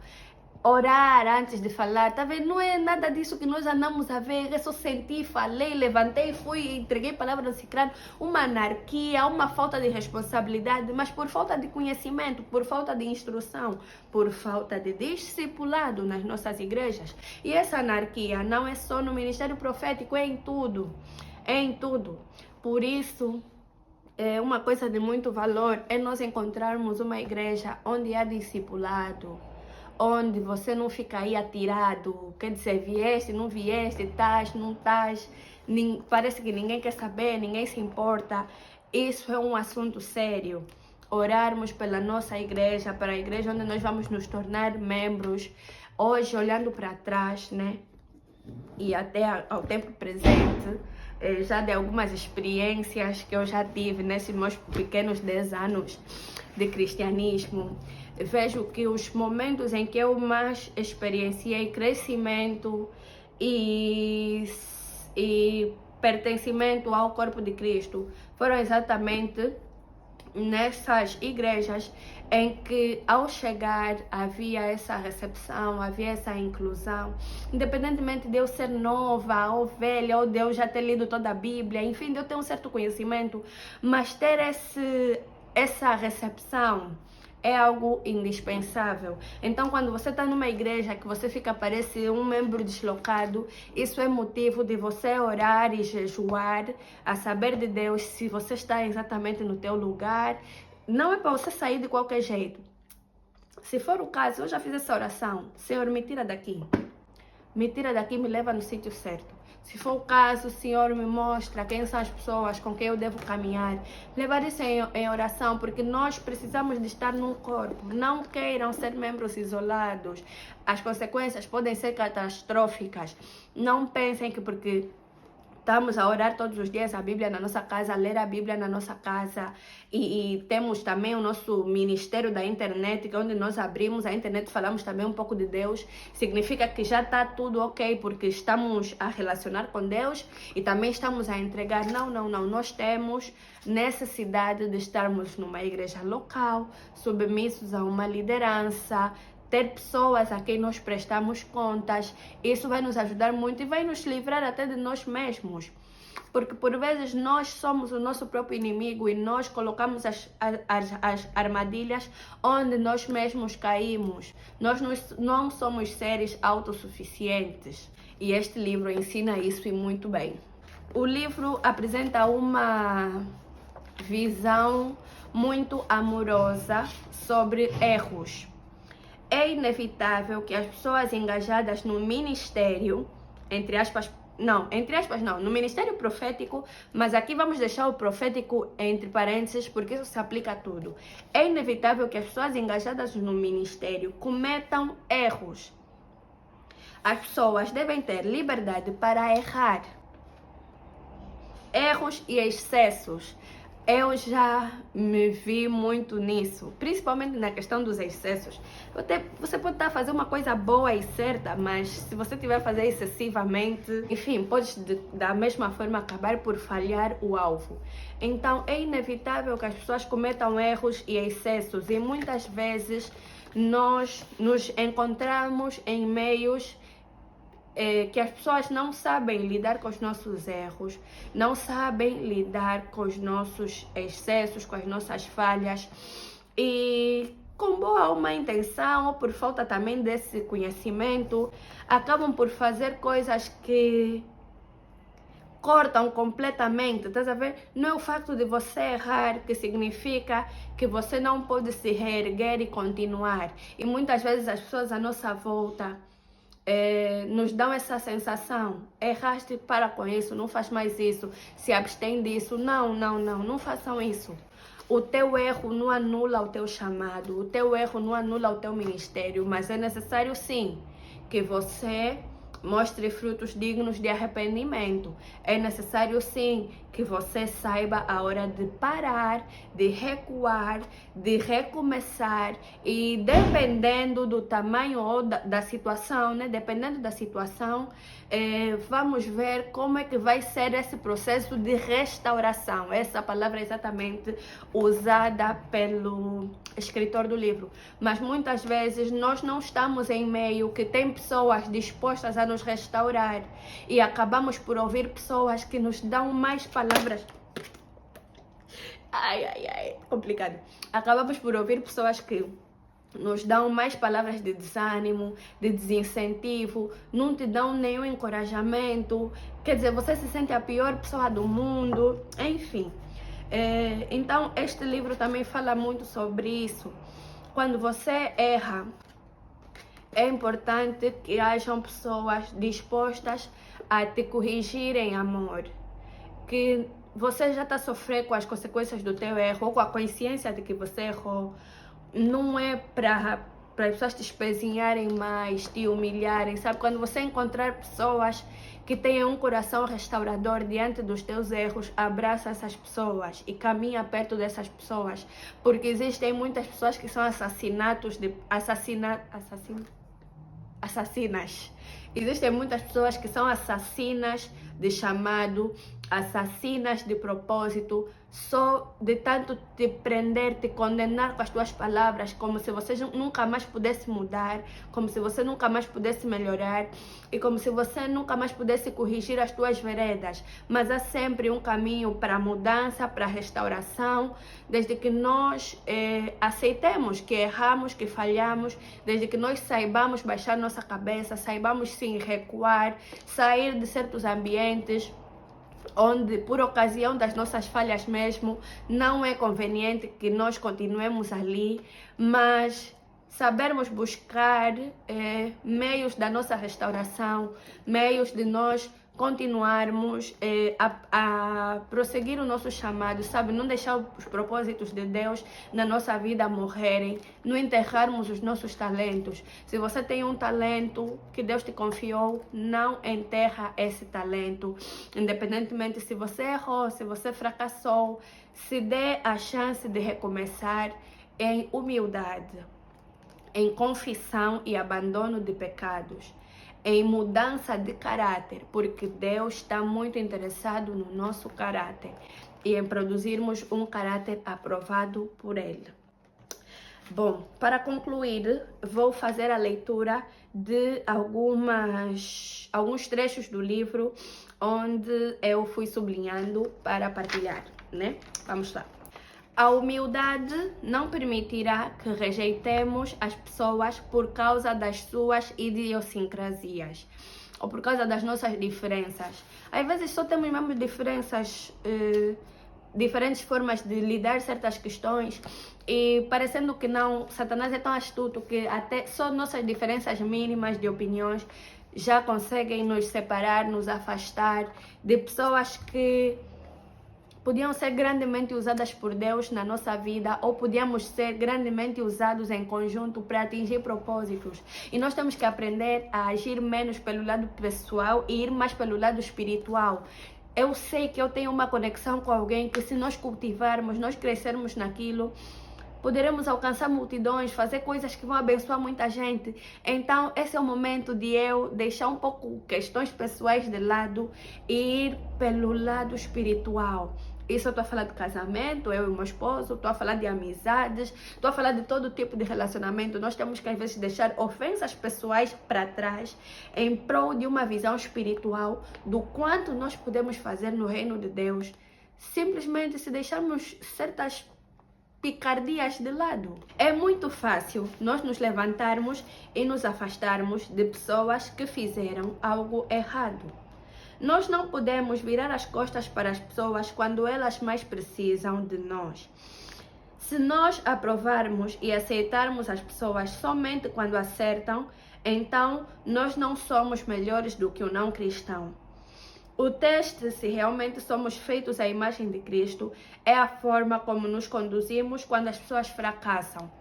Orar antes de falar, tá vendo? Não é nada disso que nós andamos a ver, é só sentir, falei, levantei, fui, entreguei palavra no ciclano. Uma anarquia, uma falta de responsabilidade, mas por falta de conhecimento, por falta de instrução, por falta de discipulado nas nossas igrejas. E essa anarquia não é só no ministério profético, é em tudo, é em tudo. Por isso, uma coisa de muito valor é nós encontrarmos uma igreja onde há discipulado, onde você não fica aí atirado, quer dizer, vieste, não vieste, estás, não estás, parece que ninguém quer saber, ninguém se importa. Isso é um assunto sério. Orarmos pela nossa igreja, para a igreja onde nós vamos nos tornar membros. Hoje, olhando para trás, né, e até ao tempo presente, já de algumas experiências que eu já tive nesses meus pequenos 10 anos de cristianismo, vejo que os momentos em que eu mais experienciei crescimento e pertencimento ao corpo de Cristo foram exatamente nessas igrejas em que ao chegar havia essa recepção, havia essa inclusão, independentemente de eu ser nova ou velha, ou de eu já ter lido toda a Bíblia, enfim, de eu ter um certo conhecimento, mas ter essa recepção é algo indispensável. Então, quando você está numa igreja que você fica, parece um membro deslocado, isso é motivo de você orar e jejuar, a saber de Deus se você está exatamente no teu lugar. Não é para você sair de qualquer jeito. Se for o caso, eu já fiz essa oração. Senhor, me tira daqui. Me tira daqui e me leva no sítio certo. Se for o caso, o Senhor me mostra quem são as pessoas com quem eu devo caminhar. Levar isso em oração, porque nós precisamos de estar num corpo. Não queiram ser membros isolados. As consequências podem ser catastróficas. Não pensem que porque estamos a orar todos os dias a Bíblia na nossa casa, a ler a Bíblia na nossa casa e temos também o nosso ministério da internet, que é onde nós abrimos a internet, falamos também um pouco de Deus, significa que já está tudo ok, porque estamos a relacionar com Deus e também estamos a entregar. Não, nós temos necessidade de estarmos numa igreja local, submissos a uma liderança, ter pessoas a quem nós prestamos contas. Isso vai nos ajudar muito e vai nos livrar até de nós mesmos. Porque por vezes nós somos o nosso próprio inimigo e nós colocamos as armadilhas onde nós mesmos caímos. Nós não somos seres autossuficientes. E este livro ensina isso e muito bem. O livro apresenta uma visão muito amorosa sobre erros. É inevitável que as pessoas engajadas no ministério entre aspas, não, entre aspas não, no ministério profético, mas aqui vamos deixar o profético entre parênteses, porque isso se aplica a tudo. É inevitável que as pessoas engajadas no ministério cometam erros. As pessoas devem ter liberdade para errar. Erros e excessos. Eu já me vi muito nisso, principalmente na questão dos excessos. Você pode estar a fazer uma coisa boa e certa, mas se você estiver a fazer excessivamente, enfim, pode da mesma forma acabar por falhar o alvo. Então é inevitável que as pessoas cometam erros e excessos, e muitas vezes nós nos encontramos em meios que as pessoas não sabem lidar com os nossos erros, não sabem lidar com os nossos excessos, com as nossas falhas, e com boa ou má intenção, ou por falta também desse conhecimento, acabam por fazer coisas que cortam completamente, estás a ver? Não é o facto de você errar que significa que você não pode se reerguer e continuar. E muitas vezes as pessoas à nossa volta nos dão essa sensação: erraste, para com isso, não faz mais isso, se abstém disso. Não façam isso. O teu erro não anula o teu chamado, o teu erro não anula o teu ministério, mas é necessário sim que você mostre frutos dignos de arrependimento. É necessário sim que você saiba a hora de parar, de recuar, de recomeçar, e dependendo do tamanho ou da situação, né? Dependendo da situação, vamos ver como é que vai ser esse processo de restauração. Essa palavra é exatamente usada pelo escritor do livro. Mas muitas vezes nós não estamos em meio que tem pessoas dispostas a nos restaurar, e acabamos por ouvir pessoas que nos dão mais palavras. Complicado. Acabamos por ouvir pessoas que nos dão mais palavras de desânimo, de desincentivo, não te dão nenhum encorajamento. Quer dizer, você se sente a pior pessoa do mundo, enfim. Então, este livro também fala muito sobre isso. Quando você erra, é importante que hajam pessoas dispostas a te corrigir em amor. Que você já está sofrendo com as consequências do teu erro, ou com a consciência de que você errou. Não é para as pessoas te espezinharem mais, te humilharem, sabe? Quando você encontrar pessoas que tenham um coração restaurador diante dos teus erros, abraça essas pessoas e caminha perto dessas pessoas, porque existem muitas pessoas que são assassinas. Existem muitas pessoas que são assassinas de chamado, assassinas de propósito, só de tanto te prender, te condenar com as tuas palavras, como se você nunca mais pudesse mudar, como se você nunca mais pudesse melhorar, e como se você nunca mais pudesse corrigir as tuas veredas. Mas há sempre um caminho para a mudança, para a restauração, desde que nós aceitemos que erramos, que falhamos, desde que nós saibamos baixar nossa cabeça, saibamos sim recuar, sair de certos ambientes onde, por ocasião das nossas falhas mesmo, não é conveniente que nós continuemos ali, mas sabermos buscar meios da nossa restauração, meios de nós continuarmos a prosseguir o nosso chamado, sabe? Não deixar os propósitos de Deus na nossa vida morrerem, não enterrarmos os nossos talentos. Se você tem um talento que Deus te confiou, não enterra esse talento. Independentemente se você errou, se você fracassou, se dê a chance de recomeçar em humildade, em confissão e abandono de pecados, em mudança de caráter, porque Deus está muito interessado no nosso caráter e em produzirmos um caráter aprovado por Ele. Bom, para concluir, vou fazer a leitura de alguns trechos do livro onde eu fui sublinhando para partilhar, né? Vamos lá. A humildade não permitirá que rejeitemos as pessoas por causa das suas idiosincrasias ou por causa das nossas diferenças. Às vezes só temos mesmo diferenças, diferentes formas de lidar certas questões, e parecendo que não, Satanás é tão astuto que até só nossas diferenças mínimas de opiniões já conseguem nos separar, nos afastar de pessoas que podiam ser grandemente usadas por Deus na nossa vida, ou podíamos ser grandemente usados em conjunto para atingir propósitos. E nós temos que aprender a agir menos pelo lado pessoal e ir mais pelo lado espiritual. Eu sei que eu tenho uma conexão com alguém que, se nós cultivarmos, nós crescermos naquilo, poderemos alcançar multidões, fazer coisas que vão abençoar muita gente. Então, esse é o momento de eu deixar um pouco questões pessoais de lado e ir pelo lado espiritual. Isso eu estou a falar de casamento, eu e meu esposo, estou a falar de amizades, estou a falar de todo tipo de relacionamento. Nós temos que, às vezes, deixar ofensas pessoais para trás em prol de uma visão espiritual do quanto nós podemos fazer no reino de Deus, simplesmente se deixarmos certas picardias de lado. É muito fácil nós nos levantarmos e nos afastarmos de pessoas que fizeram algo errado. Nós não podemos virar as costas para as pessoas quando elas mais precisam de nós. Se nós aprovarmos e aceitarmos as pessoas somente quando acertam, então nós não somos melhores do que o não cristão. O teste, se realmente somos feitos à imagem de Cristo, é a forma como nos conduzimos quando as pessoas fracassam.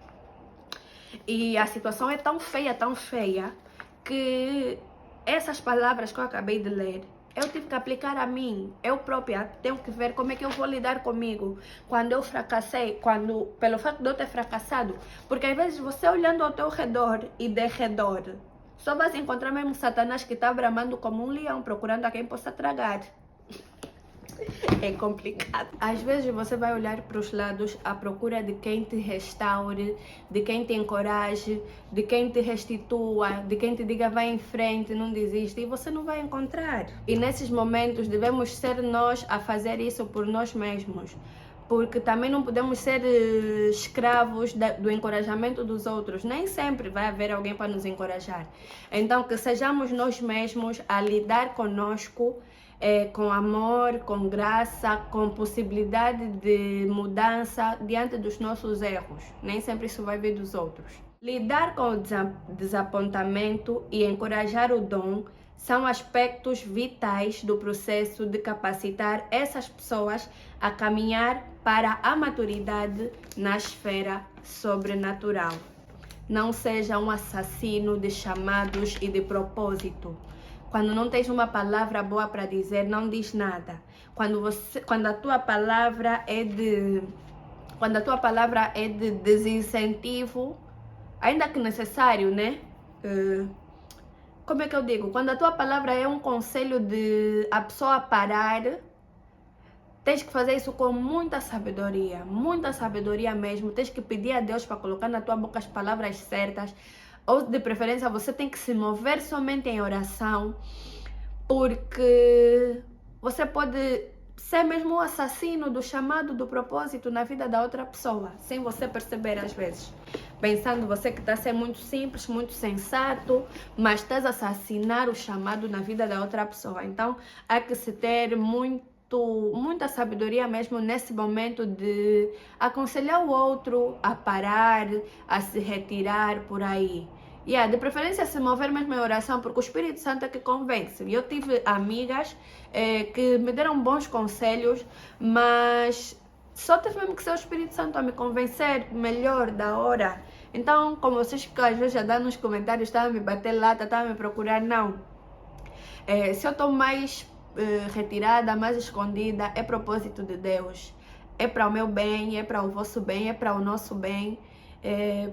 E a situação é tão feia, que essas palavras que eu acabei de ler, eu tive que aplicar a mim. Eu própria tenho que ver como é que eu vou lidar comigo quando eu fracassei, pelo fato de eu ter fracassado. Porque às vezes você olhando ao teu redor e de redor, só vas encontrar mesmo Satanás que está bramando como um leão, procurando a quem possa tragar. É complicado. Às vezes você vai olhar para os lados à procura de quem te restaure, de quem te encoraje, de quem te restitua, de quem te diga vai em frente, não desiste, e você não vai encontrar. E nesses momentos devemos ser nós a fazer isso por nós mesmos. Porque também não podemos ser escravos do encorajamento dos outros. Nem sempre vai haver alguém para nos encorajar. Então, que sejamos nós mesmos a lidar conosco com amor, com graça, com possibilidade de mudança diante dos nossos erros. Nem sempre isso vai vir dos outros. Lidar com o desapontamento e encorajar o dom são aspectos vitais do processo de capacitar essas pessoas a caminhar para a maturidade na esfera sobrenatural. Não seja um assassino de chamados e de propósito. Quando não tens uma palavra boa para dizer, não diz nada. Quando a tua palavra é de desincentivo, ainda que necessário, né? Como é que eu digo? Quando a tua palavra é um conselho de a pessoa parar, tens que fazer isso com muita sabedoria mesmo. Tens que pedir a Deus para colocar na tua boca as palavras certas. Ou de preferência você tem que se mover somente em oração, porque você pode ser mesmo o assassino do chamado, do propósito na vida da outra pessoa, sem você perceber às vezes. Pensando você que está a ser muito simples, muito sensato, mas estás a assassinar o chamado na vida da outra pessoa. Então há que se ter muita sabedoria mesmo nesse momento de aconselhar o outro a parar, a se retirar por aí. De preferência se mover mesmo em oração, porque o Espírito Santo é que convence. Eu tive amigas que me deram bons conselhos, mas só teve mesmo que ser o Espírito Santo a me convencer melhor da hora. Então, como vocês que às vezes já dão nos comentários, estavam a me bater lata, estavam a me procurar, não. Se eu estou mais retirada, mais escondida, é propósito de Deus. É para o meu bem, é para o vosso bem, é para o nosso bem.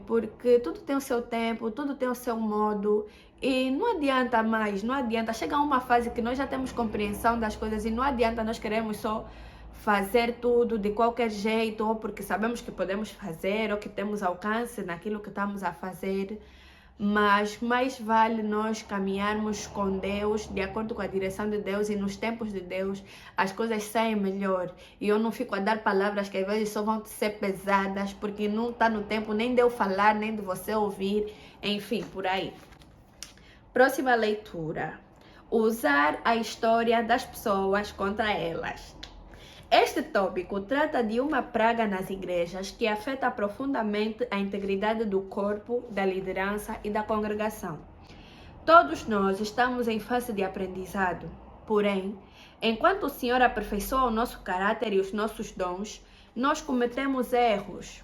Porque tudo tem o seu tempo, tudo tem o seu modo. E não adianta mais, não adianta. Chega a uma fase que nós já temos compreensão das coisas e não adianta nós queremos só fazer tudo de qualquer jeito, ou porque sabemos que podemos fazer, ou que temos alcance naquilo que estamos a fazer. Mas mais vale nós caminharmos com Deus, de acordo com a direção de Deus, e nos tempos de Deus as coisas saem melhor. E eu não fico a dar palavras que às vezes só vão ser pesadas, porque não está no tempo nem de eu falar, nem de você ouvir, enfim, por aí. Próxima leitura. Usar a história das pessoas contra elas. Este tópico trata de uma praga nas igrejas que afeta profundamente a integridade do corpo, da liderança e da congregação. Todos nós estamos em fase de aprendizado. Porém, enquanto o Senhor aperfeiçoa o nosso caráter e os nossos dons, nós cometemos erros.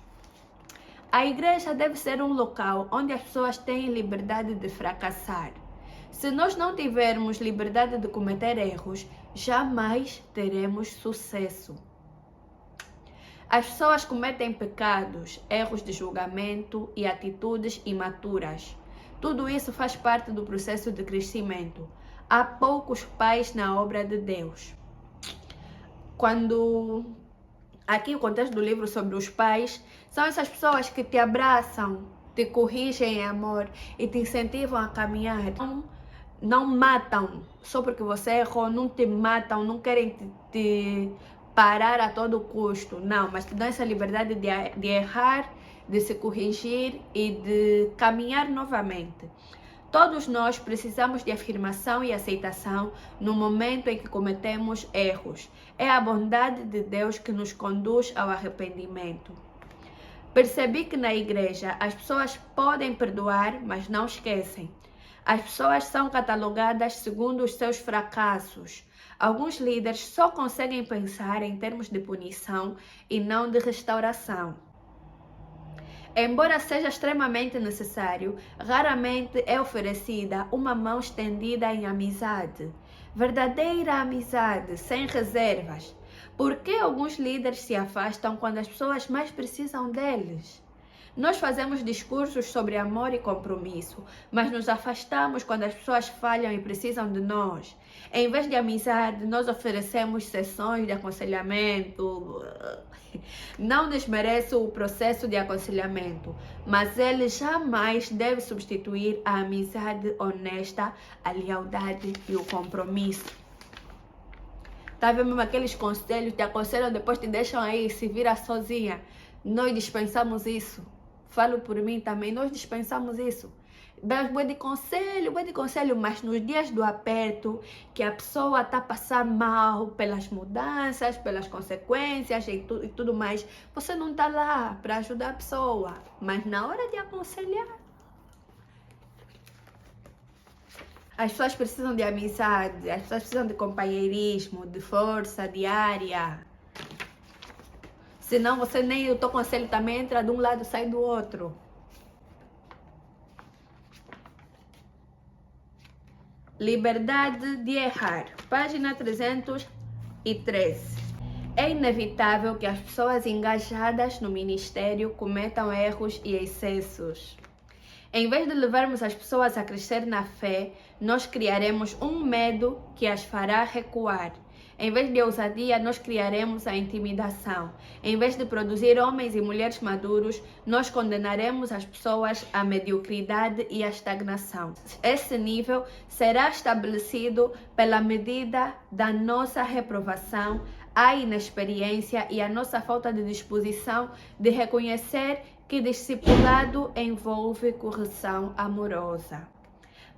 A igreja deve ser um local onde as pessoas têm liberdade de fracassar. Se nós não tivermos liberdade de cometer erros, jamais teremos sucesso. As pessoas cometem pecados, erros de julgamento e atitudes imaturas. Tudo isso faz parte do processo de crescimento. Há poucos pais na obra de Deus. Aqui o contexto do livro sobre os pais, são essas pessoas que te abraçam, te corrigem em amor e te incentivam a caminhar. Não matam só porque você errou, não te matam, não querem te parar a todo custo, não, mas te dão essa liberdade de errar, de se corrigir e de caminhar novamente. Todos nós precisamos de afirmação e aceitação no momento em que cometemos erros. É a bondade de Deus que nos conduz ao arrependimento. Percebi que na igreja as pessoas podem perdoar, mas não esquecem. As pessoas são catalogadas segundo os seus fracassos. Alguns líderes só conseguem pensar em termos de punição e não de restauração. Embora seja extremamente necessário, raramente é oferecida uma mão estendida em amizade. Verdadeira amizade, sem reservas. Por que alguns líderes se afastam quando as pessoas mais precisam deles? Nós fazemos discursos sobre amor e compromisso, mas nos afastamos quando as pessoas falham e precisam de nós. Em vez de amizade, nós oferecemos sessões de aconselhamento. Não desmereço o processo de aconselhamento, mas ele jamais deve substituir a amizade honesta, a lealdade e o compromisso. Tá vendo mesmo aqueles conselhos que te aconselham, depois te deixam aí, se vira sozinha. Nós dispensamos isso. Falo por mim também, nós dispensamos isso. Dás bué de conselho, mas nos dias do aperto, que a pessoa está a passar mal pelas mudanças, pelas consequências e tudo mais, você não está lá para ajudar a pessoa. Mas na hora de aconselhar, as pessoas precisam de amizade, as pessoas precisam de companheirismo, de força diária. Senão você nem o teu conselho também entra de um lado e sai do outro. Liberdade de errar. Página 313. É inevitável que as pessoas engajadas no ministério cometam erros e excessos. Em vez de levarmos as pessoas a crescer na fé, nós criaremos um medo que as fará recuar. Em vez de ousadia, nós criaremos a intimidação. Em vez de produzir homens e mulheres maduros, nós condenaremos as pessoas à mediocridade e à estagnação. Esse nível será estabelecido pela medida da nossa reprovação, a inexperiência e a nossa falta de disposição de reconhecer que discipulado envolve correção amorosa.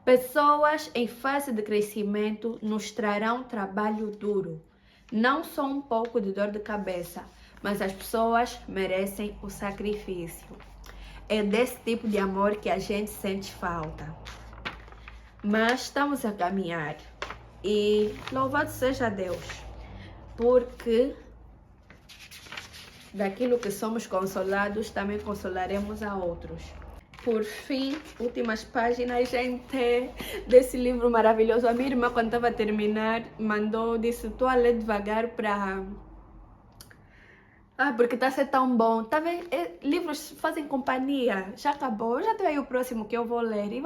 Pessoas em fase de crescimento nos trarão trabalho duro, não só um pouco de dor de cabeça, mas as pessoas merecem o sacrifício. É desse tipo de amor que a gente sente falta. Mas estamos a caminhar e louvado seja Deus, porque daquilo que somos consolados, também consolaremos a outros. Por fim, últimas páginas, gente, desse livro maravilhoso. A minha irmã, quando estava a terminar, disse, estou a ler devagar para... porque está a ser tão bom. Tá vendo? Livros fazem companhia. Já acabou, já tem aí o próximo que eu vou ler. E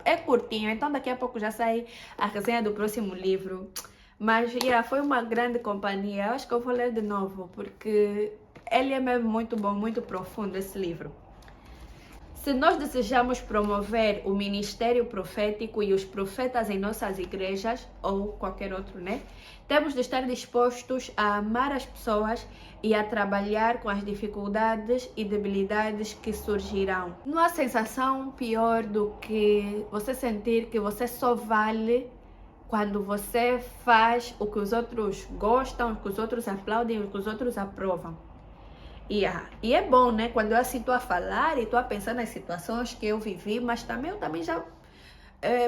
é curtinho, então daqui a pouco já sai a resenha do próximo livro. Mas, foi uma grande companhia. Eu acho que eu vou ler de novo, porque ele é mesmo muito bom, muito profundo, esse livro. Se nós desejamos promover o ministério profético e os profetas em nossas igrejas, ou qualquer outro, né? Temos de estar dispostos a amar as pessoas e a trabalhar com as dificuldades e debilidades que surgirão. Não há sensação pior do que você sentir que você só vale quando você faz o que os outros gostam, o que os outros aplaudem, o que os outros aprovam. E é bom, né? Quando eu assim estou a falar e estou a pensar nas situações que eu vivi, mas eu também já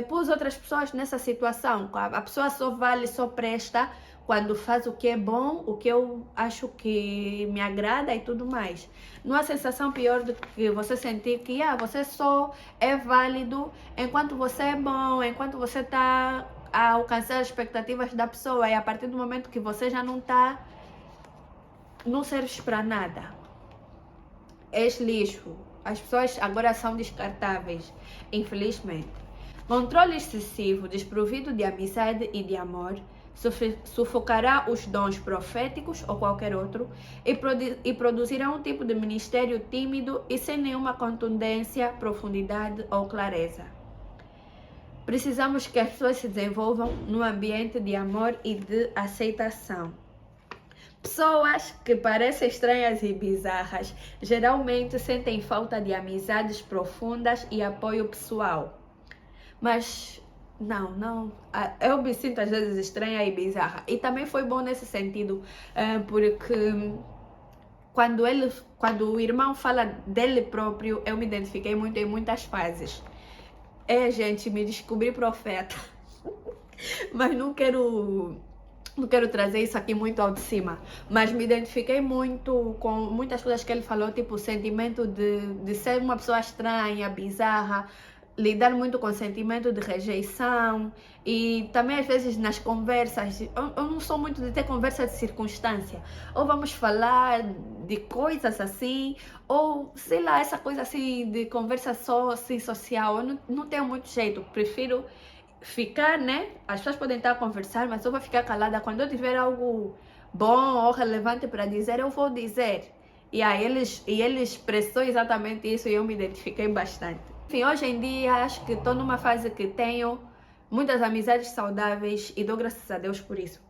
pus outras pessoas nessa situação. A pessoa só vale, só presta quando faz o que é bom, o que eu acho que me agrada e tudo mais. Não há sensação pior do que você sentir que você só é válido enquanto você é bom, enquanto você está a alcançar as expectativas da pessoa, e a partir do momento que você já não está, não serves para nada. És lixo. As pessoas agora são descartáveis, infelizmente. Controle excessivo, desprovido de amizade e de amor, sufocará os dons proféticos ou qualquer outro e produzirá um tipo de ministério tímido e sem nenhuma contundência, profundidade ou clareza. Precisamos que as pessoas se desenvolvam num ambiente de amor e de aceitação. Pessoas que parecem estranhas e bizarras geralmente sentem falta de amizades profundas e apoio pessoal. Mas não, eu me sinto às vezes estranha e bizarra. E também foi bom nesse sentido, porque quando o irmão fala dele próprio, eu me identifiquei muito em muitas fases. Gente, me descobri profeta. Mas não quero trazer isso aqui muito ao de cima, mas me identifiquei muito com muitas coisas que ele falou, tipo o sentimento de ser uma pessoa estranha, bizarra, lidar muito com o sentimento de rejeição, e também às vezes nas conversas, eu não sou muito de ter conversa de circunstância, ou vamos falar de coisas assim, ou sei lá, essa coisa assim de conversa só assim social, eu não tenho muito jeito, prefiro ficar, né? As pessoas podem estar a conversar, mas eu vou ficar calada. Quando eu tiver algo bom ou relevante para dizer, eu vou dizer. E aí ele expressou exatamente isso e eu me identifiquei bastante. Enfim, hoje em dia acho que estou numa fase que tenho muitas amizades saudáveis e dou graças a Deus por isso.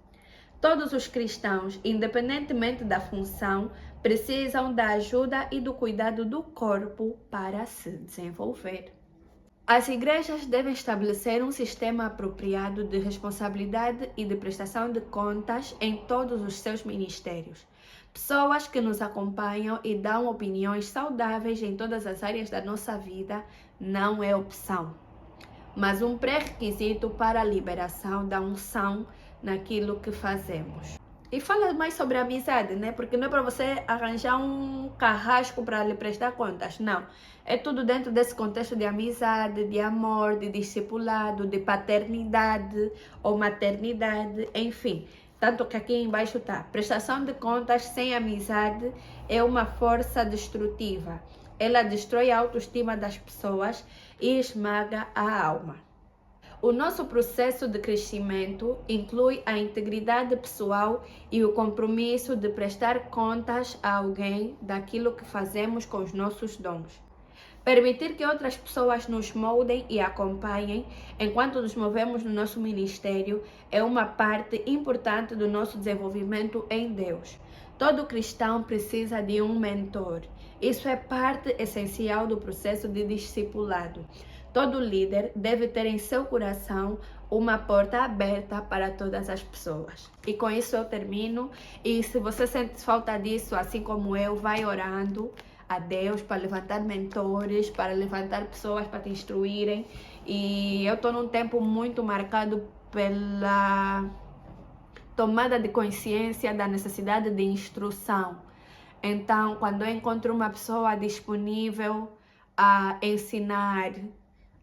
Todos os cristãos, independentemente da função, precisam da ajuda e do cuidado do corpo para se desenvolver. As igrejas devem estabelecer um sistema apropriado de responsabilidade e de prestação de contas em todos os seus ministérios. Pessoas que nos acompanham e dão opiniões saudáveis em todas as áreas da nossa vida não é opção, mas um pré-requisito para a liberação da unção naquilo que fazemos. E fala mais sobre a amizade, né? Porque não é para você arranjar um carrasco para lhe prestar contas, não. É tudo dentro desse contexto de amizade, de amor, de discipulado, de paternidade ou maternidade, enfim. Tanto que aqui embaixo está: prestação de contas sem amizade é uma força destrutiva. Ela destrói a autoestima das pessoas e esmaga a alma. O nosso processo de crescimento inclui a integridade pessoal e o compromisso de prestar contas a alguém daquilo que fazemos com os nossos dons. Permitir que outras pessoas nos moldem e acompanhem enquanto nos movemos no nosso ministério é uma parte importante do nosso desenvolvimento em Deus. Todo cristão precisa de um mentor. Isso é parte essencial do processo de discipulado. Todo líder deve ter em seu coração uma porta aberta para todas as pessoas. E com isso eu termino. E se você sente falta disso, assim como eu, vai orando a Deus para levantar mentores, para levantar pessoas para te instruírem. E eu estou num tempo muito marcado pela tomada de consciência da necessidade de instrução. Então, quando eu encontro uma pessoa disponível a ensinar,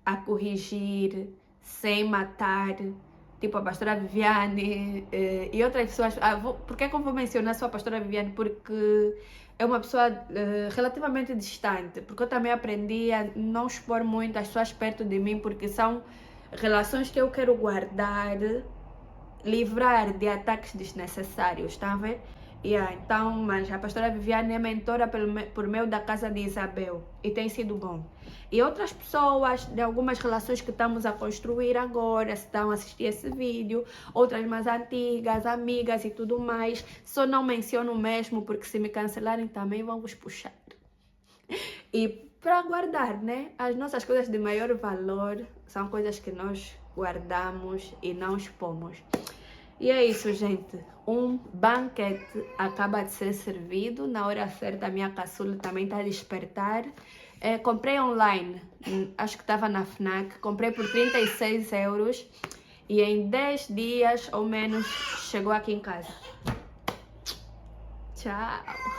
a corrigir, sem matar, tipo a pastora Viviane e outras pessoas. Por que eu vou mencionar só a pastora Viviane? Porque é uma pessoa relativamente distante, porque eu também aprendi a não expor muito as pessoas perto de mim, porque são relações que eu quero guardar, livrar de ataques desnecessários, tá a ver? Então, mas a pastora Viviane é mentora por meio da casa de Isabel e tem sido bom. E outras pessoas de algumas relações que estamos a construir agora, se estão a assistir esse vídeo, outras mais antigas, amigas e tudo mais, só não menciono mesmo porque se me cancelarem também vão vos puxar. E para guardar, né? As nossas coisas de maior valor são coisas que nós guardamos e não expomos. E é isso, gente. Um banquete acaba de ser servido. Na hora certa, a minha caçula também está a despertar. Comprei online, acho que estava na FNAC. Comprei por 36 euros. E em 10 dias ou menos chegou aqui em casa. Tchau!